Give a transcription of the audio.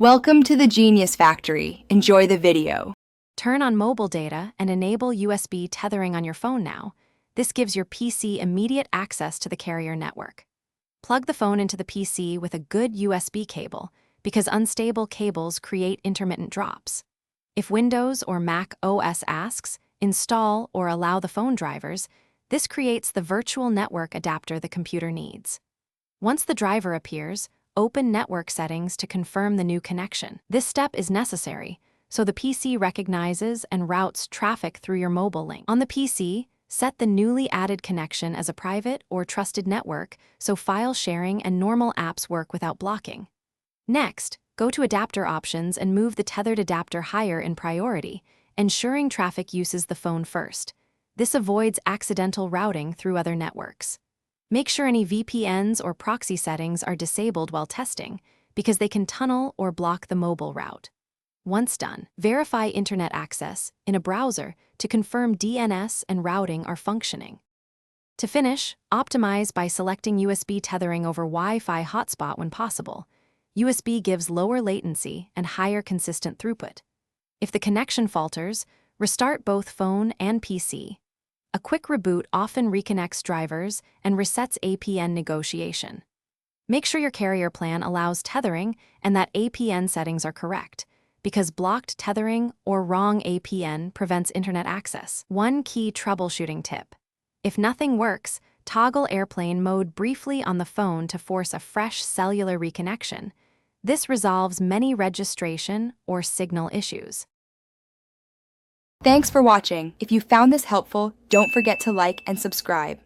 Welcome to the Genius Factory. Enjoy the video. Turn on mobile data and enable USB tethering on your phone now. This gives your PC immediate access to the carrier network. Plug the phone into the PC with a good USB cable because unstable cables create intermittent drops. If Windows or Mac OS asks, install or allow the phone drivers, this creates the virtual network adapter the computer needs. Once the driver appears, open network settings to confirm the new connection. This step is necessary, so the PC recognizes and routes traffic through your mobile link. On the PC, set the newly added connection as a private or trusted network so file sharing and normal apps work without blocking. Next, go to Adapter Options and move the tethered adapter higher in priority, ensuring traffic uses the phone first. This avoids accidental routing through other networks. Make sure any VPNs or proxy settings are disabled while testing, because they can tunnel or block the mobile route. Once done, verify internet access in a browser to confirm DNS and routing are functioning. To finish, optimize by selecting USB tethering over Wi-Fi hotspot when possible. USB gives lower latency and higher consistent throughput. If the connection falters, restart both phone and PC. A quick reboot often reconnects drivers and resets APN negotiation. Make sure your carrier plan allows tethering and that APN settings are correct, because blocked tethering or wrong APN prevents internet access. One key troubleshooting tip: if nothing works, toggle airplane mode briefly on the phone to force a fresh cellular reconnection. This resolves many registration or signal issues. Thanks for watching. If you found this helpful, don't forget to like and subscribe.